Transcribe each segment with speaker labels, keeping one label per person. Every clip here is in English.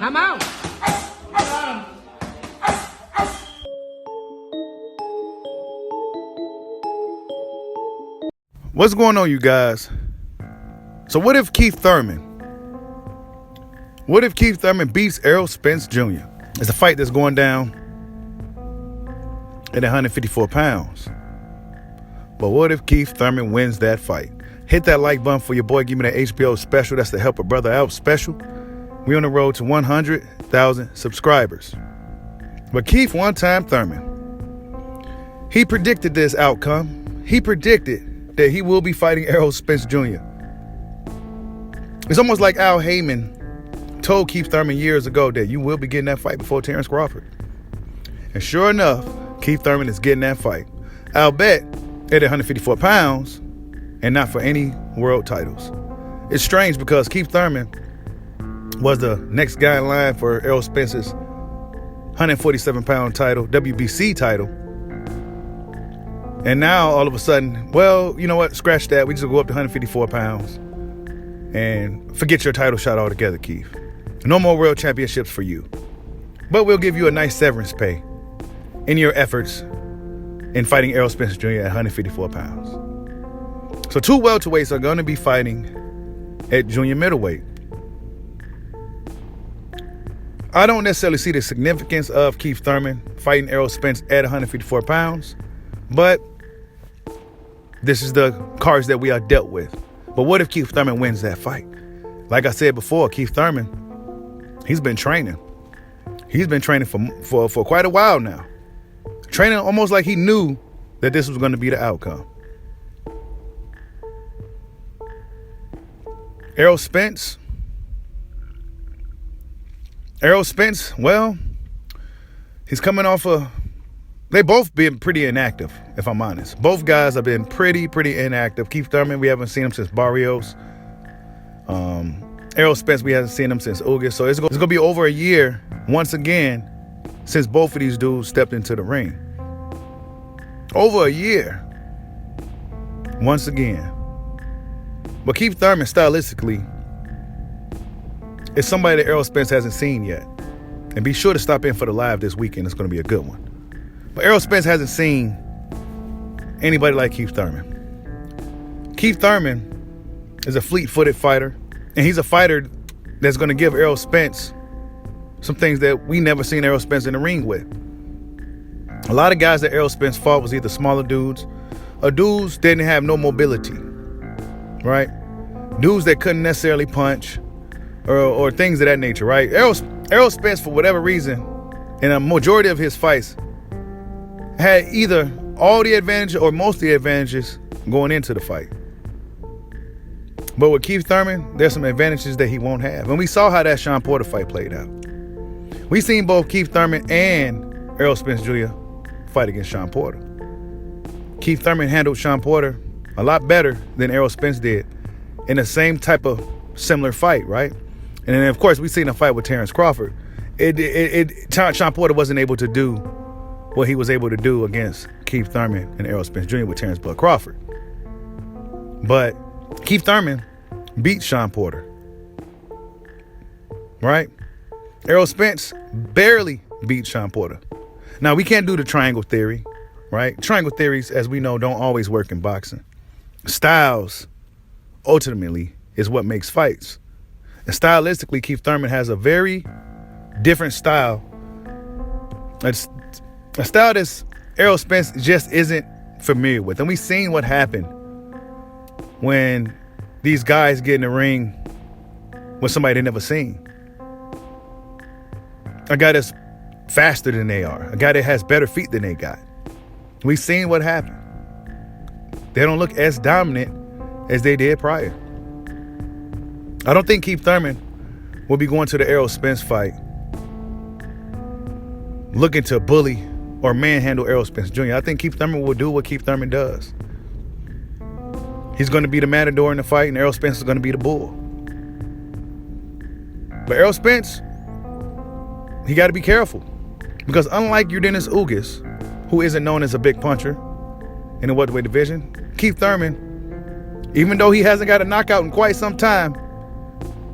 Speaker 1: I'm out.
Speaker 2: What's going on, you guys? So what if Keith Thurman beats Errol Spence Jr.? It's a fight that's going down at 154 pounds. But what if Keith Thurman wins that fight? Hit that like button for your boy. Give me that HBO special. That's the Help a Brother Out special. We on the road to 100,000 subscribers. But Keith one-time Thurman, he predicted this outcome. He predicted that he will be fighting Errol Spence Jr. It's almost like Al Heyman told Keith Thurman years ago that you will be getting that fight before Terrence Crawford. And sure enough, Keith Thurman is getting that fight. I'll bet at 154 pounds and not for any world titles. It's strange because Keith Thurman was the next guy in line for Errol Spence's 147-pound title, WBC title. And now, all of a sudden, well, you know what? Scratch that. We just go up to 154 pounds and forget your title shot altogether, Keith. No more world championships for you. But we'll give you a nice severance pay in your efforts in fighting Errol Spence Jr. at 154 pounds. So two welterweights are going to be fighting at junior middleweight. I don't necessarily see the significance of Keith Thurman fighting Errol Spence at 154 pounds, but this is the cards that we are dealt with. But what if Keith Thurman wins that fight? Like I said before, Keith Thurman, he's been training. He's been training for quite a while now. Training almost like he knew that this was going to be the outcome. Errol Spence, well, he's coming off they both been pretty inactive, if I'm honest. Both guys have been pretty inactive. Keith Thurman, we haven't seen him since Barrios. Errol Spence, we haven't seen him since August. So it's going to be over a year, once again, since both of these dudes stepped into the ring. Over a year, once again. But Keith Thurman, stylistically, is somebody that Errol Spence hasn't seen yet. And be sure to stop in for the live this weekend. It's going to be a good one. But Errol Spence hasn't seen anybody like Keith Thurman. Keith Thurman is a fleet-footed fighter, and he's a fighter that's going to give Errol Spence some things that we never seen Errol Spence in the ring with. A lot of guys that Errol Spence fought was either smaller dudes or dudes that didn't have no mobility, right? Dudes that couldn't necessarily punch or things of that nature, right? Errol Spence, for whatever reason, in a majority of his fights, had either all the advantage or most of the advantages going into the fight. But with Keith Thurman, there's some advantages that he won't have. And we saw how that Sean Porter fight played out. We seen both Keith Thurman and Errol Spence Jr. fight against Sean Porter. Keith Thurman handled Sean Porter a lot better than Errol Spence did in the same type of similar fight, right? And then, of course, we seen a fight with Terrence Crawford. Sean Porter wasn't able to do what he was able to do against Keith Thurman and Errol Spence Jr. with Terrence Bud Crawford. But Keith Thurman beat Sean Porter, right? Errol Spence barely beat Sean Porter. Now, we can't do the triangle theory, right? Triangle theories, as we know, don't always work in boxing. Styles, ultimately, is what makes fights. And stylistically, Keith Thurman has a very different style. It's a style that Errol Spence just isn't familiar with. And we've seen what happened when these guys get in the ring with somebody they never seen. A guy that's faster than they are. A guy that has better feet than they got. We've seen what happened. They don't look as dominant as they did prior. I don't think Keith Thurman will be going to the Errol Spence fight looking to bully or manhandle Errol Spence Jr. I think Keith Thurman will do what Keith Thurman does. He's going to be the matador in the fight, and Errol Spence is going to be the bull. But Errol Spence, he got to be careful. Because unlike Dennis Ugas, who isn't known as a big puncher in the welterweight division, Keith Thurman, even though he hasn't got a knockout in quite some time,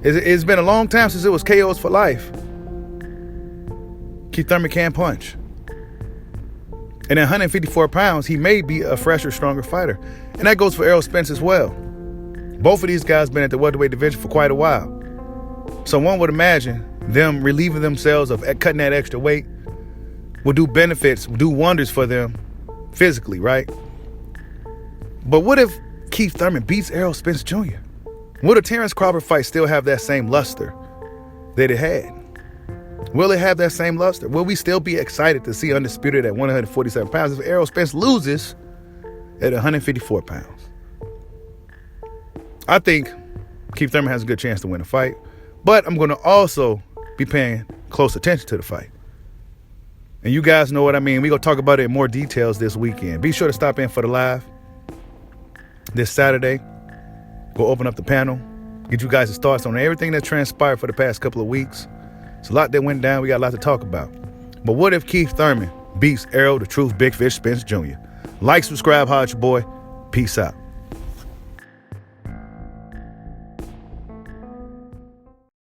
Speaker 2: it's been a long time since it was KOs for life. Keith Thurman can punch. And at 154 pounds, he may be a fresher, stronger fighter. And that goes for Errol Spence as well. Both of these guys been at the welterweight division for quite a while. So one would imagine them relieving themselves of cutting that extra weight will do wonders for them physically, right? But what if Keith Thurman beats Errol Spence Jr.? Will the Terrence Crawford fight still have that same luster that it had? Will it have that same luster? Will we still be excited to see Undisputed at 147 pounds if Errol Spence loses at 154 pounds? I think Keith Thurman has a good chance to win the fight, but I'm going to also be paying close attention to the fight. And you guys know what I mean. We're going to talk about it in more details this weekend. Be sure to stop in for the live this Saturday. Go open up the panel, get you guys' thoughts on everything that transpired for the past couple of weeks. It's a lot that went down. We got a lot to talk about. But what if Keith Thurman beats Errol the Truth Big Fish Spence Jr.? Like, subscribe, holla at your boy. Peace out.